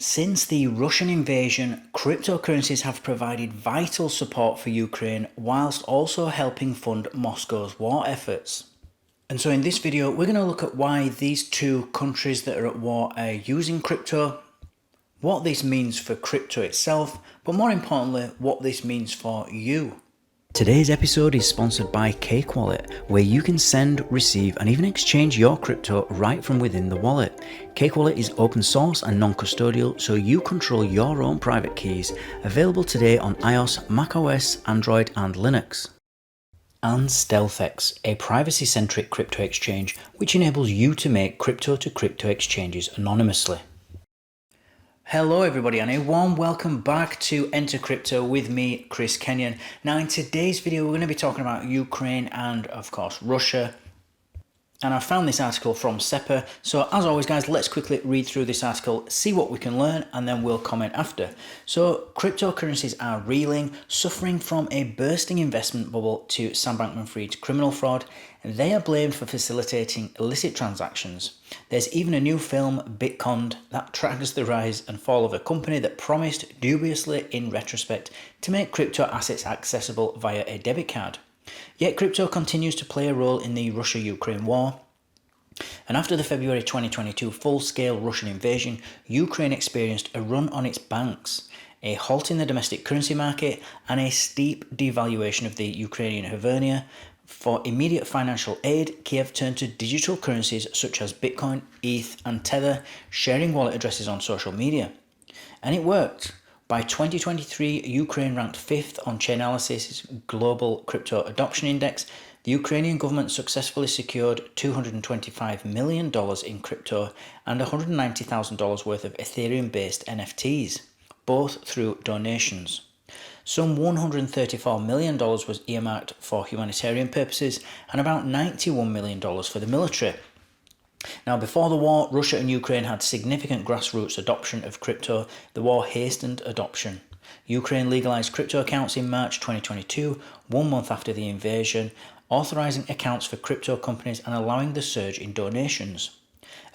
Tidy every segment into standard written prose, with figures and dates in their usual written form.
Since the Russian invasion, cryptocurrencies have provided vital support for Ukraine whilst also helping fund Moscow's war efforts. And so in this video, we're going to look at why these two countries that are at war are using crypto, what this means for crypto itself, but more importantly, what this means for you. Today's episode is sponsored by Cake Wallet, where you can send, receive, and even exchange your crypto right from within the wallet. Cake Wallet is open source and non-custodial, so you control your own private keys, available today on iOS, macOS, Android, and Linux. And StealthEX, a privacy-centric crypto exchange which enables you to make crypto-to-crypto exchanges anonymously. Hello everybody, and a warm welcome back to Enter Crypto with me, Chris Kenyon. Now in today's video we're going to be talking about Ukraine and of course Russia. And I found this article from SEPA, so as always guys, let's quickly read through this article, see what we can learn, and then we'll comment after. So cryptocurrencies are reeling, suffering from a bursting investment bubble to Sam Bankman-Fried's criminal fraud. They are blamed for facilitating illicit transactions. There's even a new film, Bitcoin, that tracks the rise and fall of a company that promised, dubiously in retrospect, to make crypto assets accessible via a debit card. Yet crypto continues to play a role in the Russia-Ukraine war. And after the February 2022 full-scale Russian invasion, Ukraine experienced a run on its banks, a halt in the domestic currency market, and a steep devaluation of the Ukrainian hryvnia. For immediate financial aid, Kiev turned to digital currencies such as Bitcoin, ETH, and Tether, sharing wallet addresses on social media. And it worked. By 2023, Ukraine ranked 5th on Chainalysis' Global Crypto Adoption Index. The Ukrainian government successfully secured $225 million in crypto and $190,000 worth of Ethereum-based NFTs, both through donations. Some $134 million was earmarked for humanitarian purposes and about $91 million for the military. Now, before the war, Russia and Ukraine had significant grassroots adoption of crypto. The war hastened adoption. Ukraine legalized crypto accounts in March 2022, 1 month after the invasion, authorizing accounts for crypto companies and allowing the surge in donations.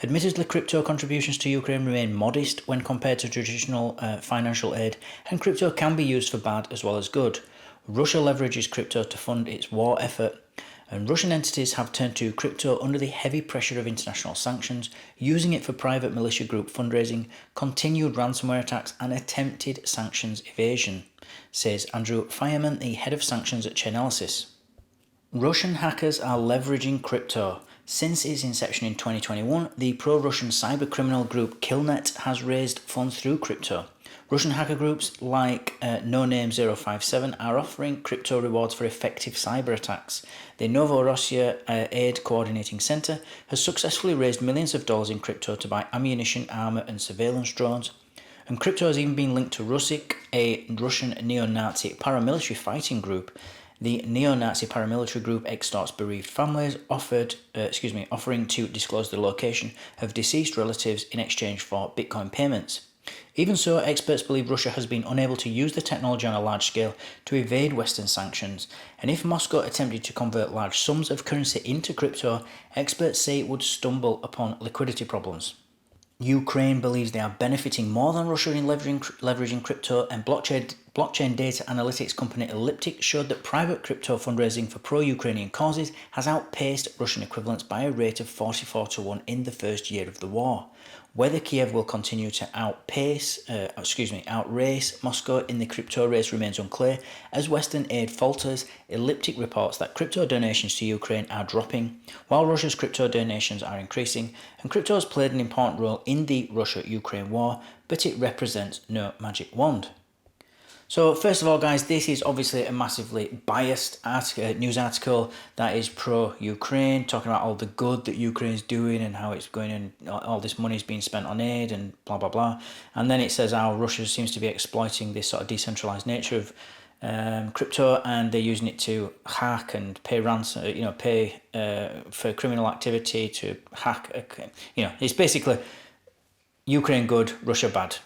Admittedly, crypto contributions to Ukraine remain modest when compared to traditional financial aid, and crypto can be used for bad as well as good. Russia leverages crypto to fund its war effort, and Russian entities have turned to crypto under the heavy pressure of international sanctions, using it for private militia group fundraising, continued ransomware attacks, and attempted sanctions evasion, says Andrew Fireman, the head of sanctions at Chainalysis. Russian hackers are leveraging crypto. Since its inception in 2021, the pro-Russian cybercriminal group Killnet has raised funds through crypto. Russian hacker groups like NoName057 are offering crypto rewards for effective cyber attacks. The Novorossiya Aid Coordinating Center has successfully raised millions of dollars in crypto to buy ammunition, armor, and surveillance drones. And crypto has even been linked to Rusik, a Russian neo-Nazi paramilitary fighting group. The neo-Nazi paramilitary group extorts bereaved families, offering to disclose the location of deceased relatives in exchange for Bitcoin payments. Even so, experts believe Russia has been unable to use the technology on a large scale to evade Western sanctions, and if Moscow attempted to convert large sums of currency into crypto, experts say it would stumble upon liquidity problems. Ukraine believes they are benefiting more than Russia in leveraging crypto, and blockchain data analytics company Elliptic showed that private crypto fundraising for pro-Ukrainian causes has outpaced Russian equivalents by a rate of 44-1 in the first year of the war. Whether Kiev will continue to outrace Moscow in the crypto race remains unclear. As Western aid falters, Elliptic reports that crypto donations to Ukraine are dropping, while Russia's crypto donations are increasing, and crypto has played an important role in the Russia-Ukraine war, but it represents no magic wand. So first of all guys, this is obviously a massively biased news article that is pro-Ukraine, talking about all the good that Ukraine is doing and how it's going and all this money is being spent on aid and blah blah blah. And then it says how Russia seems to be exploiting this sort of decentralized nature of crypto, and they're using it to hack and pay ransom, pay for criminal activity to hack. It's basically Ukraine good, Russia bad.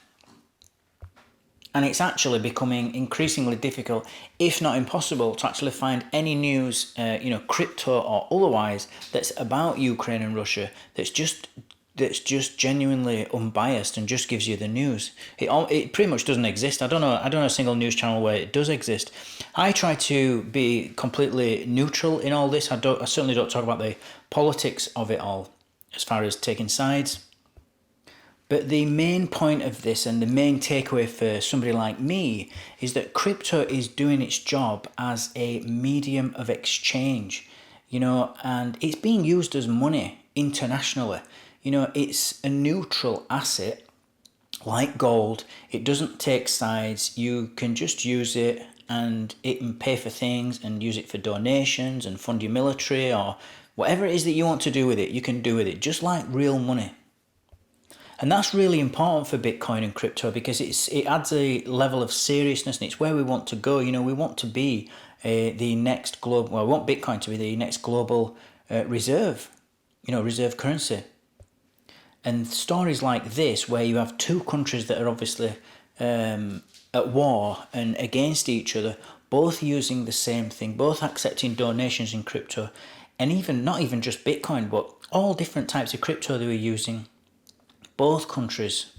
And it's actually becoming increasingly difficult, if not impossible, to actually find any news, crypto or otherwise, that's about Ukraine and Russia, that's that's just genuinely unbiased and just gives you the news. It pretty much doesn't exist. I don't know a single news channel where it does exist. I try to be completely neutral in all this. I certainly don't talk about the politics of it all as far as taking sides. But the main point of this and the main takeaway for somebody like me is that crypto is doing its job as a medium of exchange, and it's being used as money internationally. It's a neutral asset like gold. It doesn't take sides. You can just use it and it can pay for things and use it for donations and fund your military or whatever it is that you want to do with it, you can do with it, just like real money. And that's really important for Bitcoin and crypto because it adds a level of seriousness, and it's where we want to go. We want to be the next global. Well, we want Bitcoin to be the next global reserve currency. And stories like this, where you have two countries that are obviously at war and against each other, both using the same thing, both accepting donations in crypto, and not even just Bitcoin, but all different types of crypto they were using. Both countries.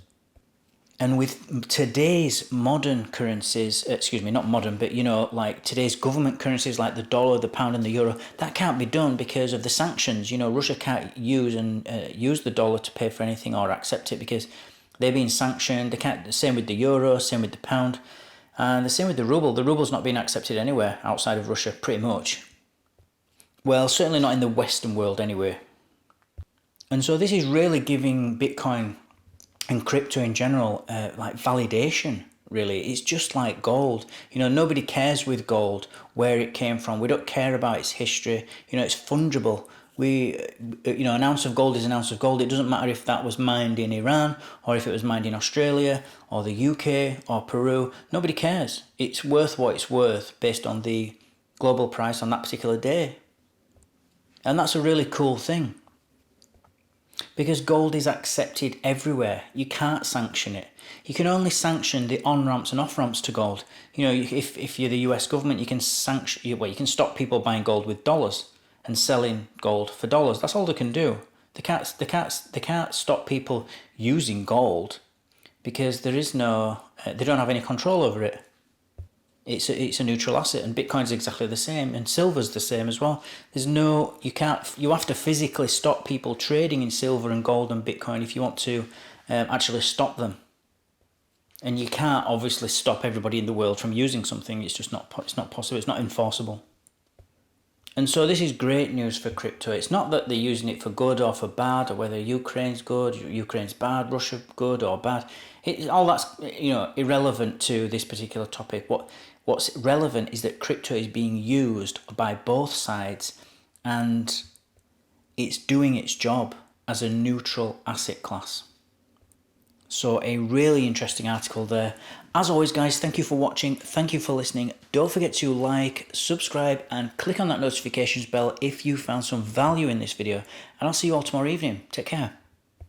And with today's modern currencies, not modern, but like today's government currencies like the dollar, the pound and the euro, that can't be done because of the sanctions. Russia can't use the dollar to pay for anything or accept it because they're being sanctioned. They can't. The same with the euro, same with the pound, and the same with the ruble. The ruble's not being accepted anywhere outside of Russia, pretty much. Well, certainly not in the Western world anyway. And so this is really giving Bitcoin and crypto in general like validation, really. It's just like gold. Nobody cares with gold where it came from. We don't care about its history. It's fungible. An ounce of gold is an ounce of gold. It doesn't matter if that was mined in Iran or if it was mined in Australia or the UK or Peru. Nobody cares. It's worth what it's worth based on the global price on that particular day. And that's a really cool thing. Because gold is accepted everywhere. You can't sanction it. You can only sanction the on-ramps and off-ramps to gold. If you're the US government, you can you can stop people buying gold with dollars and selling gold for dollars. That's all they can do. They can't stop people using gold because there is no. They don't have any control over it. It's a neutral asset, and Bitcoin's exactly the same, and silver's the same as well. You have to physically stop people trading in silver and gold and Bitcoin if you want to actually stop them. And you can't obviously stop everybody in the world from using something. It's just not possible. It's not enforceable. And so this is great news for crypto. It's not that they're using it for good or for bad, or whether Ukraine's good, Ukraine's bad, Russia good or bad. All that's irrelevant to this particular topic. What's relevant is that crypto is being used by both sides and it's doing its job as a neutral asset class. So a really interesting article there. As always, guys, thank you for watching. Thank you for listening. Don't forget to like, subscribe, and click on that notifications bell if you found some value in this video. And I'll see you all tomorrow evening. Take care.